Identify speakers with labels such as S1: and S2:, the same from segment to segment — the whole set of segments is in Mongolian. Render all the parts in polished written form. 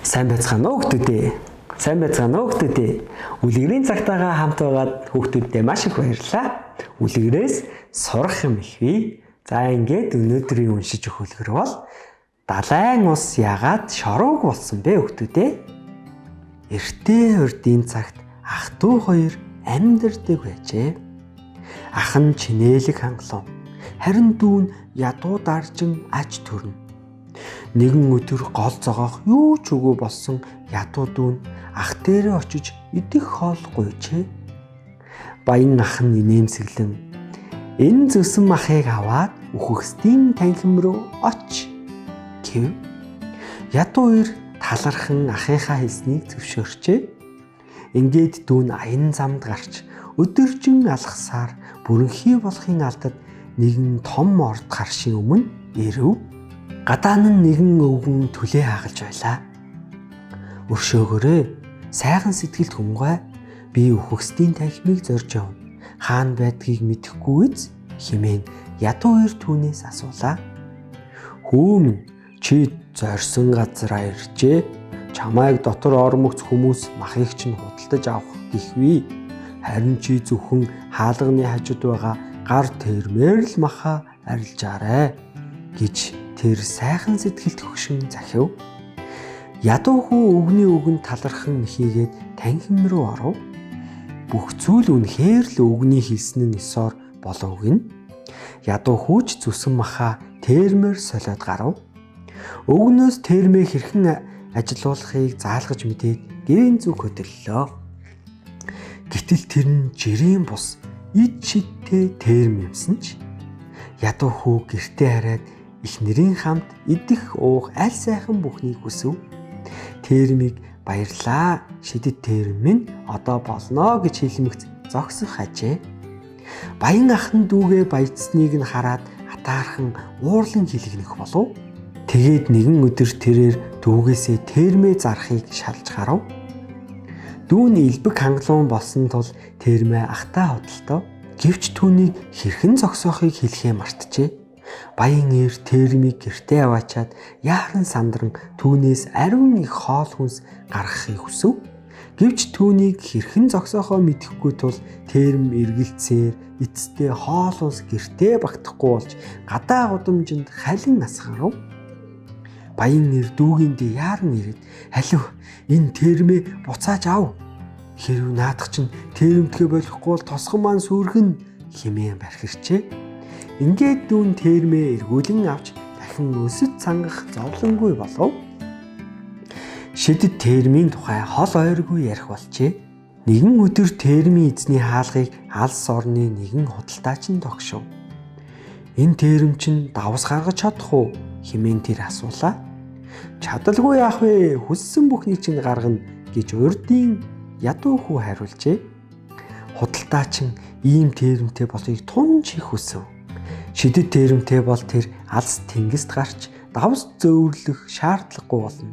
S1: Сайн байцгаана уу хүүхдүүдээ. Сайн байцгаана уу хүүхдүүдээ. Үлгэрийн цагтаагаа хамт байгаад хүүхдүүддээ маш их баярлалаа. Үлгэрээс сурах юм их бий. За ингээд өнөөдрийн уншиж өгөх үлгэр бол далайн ус яагаад шорууг болсон бэ хүүхдүүдээ? Эртээ урдын цагт ах トゥ хоёр амьдардаг байжээ. Ах нь чинээлэг хангалуун. Харин дүү нь ядуу даржин аж төрнө. Нэгэн өдөр гол зогоох юу ч үгүй болсон ядуу дүү нь ах дээрээ очиж идэх хоол гуйжээ. Баян ах нь инээмсэглэн энэ зүсэн махыг аваад үхэгсдийн танхим руу оч гэв. Ядуу хоёр талархан ахынхаа хэлснийг зөвшөөрчээ. Ингээд дүү нь аян замд гарч өдөржин алхасаар бүрэнхий болохын алдад нэгэн том орд харшийн өмнө ирэв. Гадаа нь нэгэн өвгөн түлээ хагалж байлаа. Өршөөгөөрэй, сайхан сэтгэлд хүмгай. Би үхэгсдийн танхимыг зорж явна. Хаана байдгийг мэдэхгүй биз хэмээн ядуу хоёр түүнээс асуулаа. Хүүмэн, чи зорьсон газараа иржээ. Чамайг дотор ормогц хүмүүс махыг чинь худалдаж авах гэхвээ. Харин чи зөвхөн хаалганы хажууд байгаа гар тэрмээр л маха арилжаарай гэж тэр сайхан сэтгэлд хөшин захив. Ядуу хүү өвгний үгэнд талархан хийгээд танхим руу оров. Бүх зүйл үнэхээр л өвгний хэлсэн нь ёсоор болов гин. Ядуу хүүч зүсэн маха термээр солиод гарав. Өвгнөөс термээ хэрхэн ажилуулахыг заалгаж мэдээд гэрийн зүг хөдлөлөө. Гэтэл тэр нь жирийн бус ид шидтэй терм юмсан ч ядуу хүү гэртээ хараад эхнэрийн хамт идэх уух аль сайхан бүхнийг хүсв. Термийг баярлаа, шидэт терм минь одоо болно гэж хэлмэгц зогсох хажээ. Баян ах нь дүүгээ баяжсныг нь хараад атаархан уурлан хилэгнэх болов. Тэгээд нэгэн өдөр тэрээр дүүгээсээ термээ зарахыг шалж гарав. Дүү нь элбэг хангалуун болсон тул термээ ахтай хөдөлтөө. Гэвч түүнийг хэрхэн зогсоохыг хэлхээ мартжээ. Баян эр термийг гэртээ аваачаад яаран сандран түүнээс ариун их хоол хүнс гаргахыг хүсв. Гэвч түүнийг хэрхэн зогсоохоо мэдэхгүй тул терм эргэлцээр эцэстээ хоол хүнс гэртээ багтахгүй болж гадаа гудамжинд халин насгарав. Баян эр дүүгиндээ яаран ирээд халив энэ термээ буцааж ав. Хэрв наадах чинь термтгэ болохгүй бол тосгон маань сүргэн хэмээн бархирчээ. Ингээд дүүн термээ эргүүлэн авч дахин өсөж цангах зовлонгүй болов. Шидэт термийн тухай хол ойргүй ярих болжээ. Нэгэн өдөр термийн эзний хаалгыг алс орны нэгэн худалдаач нь тогшов. Энэ терм чинь давс гаргаж чадах уу хэмээн тэр асуулаа. Чадалгүй яах вэ? Хүссэн бүхнийг чинь гаргана гэж урдын ядуу хүү хариулжээ. Худалдаач нь ийм термтэй болохыг тунж их хүсв. Шидэт термтэй бол тэр алс тэнгист гарч давс зөөврлөх шаардлагагүй болно.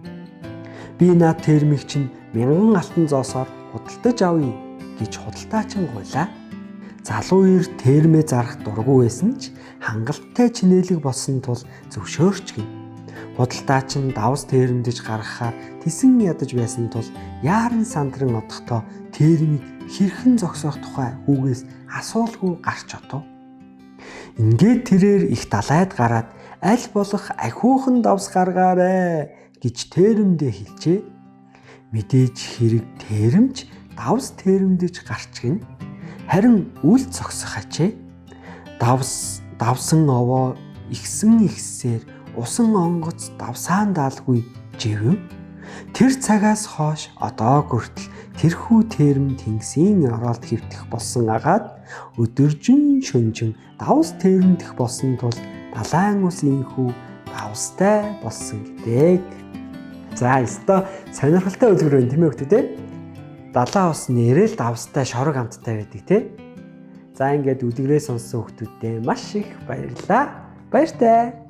S1: Би наад термийг чинь 1000 алтан зоосоор худалдаж авъя гэж худалдаач нь гуйлаа. Залуу ир термээ зарах дургүй байсан ч хангалттай чинээлэг болсон тул зөвшөөрч гин. Худалдаач нь давс термдэж гаргахаар тэсэн ядаж байсан тул яаран сандран одохдоо термийг хэрхэн зогсоох тухай хүүгээс асуулгүй гарч отов. Ингээд тэрээр их далайд гараад аль болох ахиухан давс гаргаарай гэж термдээ хэлжээ. Мэдээж хэрэг термч давс термдэж гарч гин. Харин үл зогсох хачээ. Давсан овоо ихсээр усан онгоц давсаан даалгүй живв. Тэр цагаас хойш одоо хүртэл тэрхүү терм тэнгисийн оролт хэвтэх болсон агаад өдөржин шөнжин давс термдэх болсон тул далайн ус инхүү давстай болсон гэдэг. За ёстой сонирхолтой үлгэр байна тийм ээ хүүхдүүд. Далайн ус нэрэл давстай шорог амттай байдаг тийм. За ингээд үлгэрээ сонссон хүүхдүүдтэй маш их баярлалаа. Баяртай.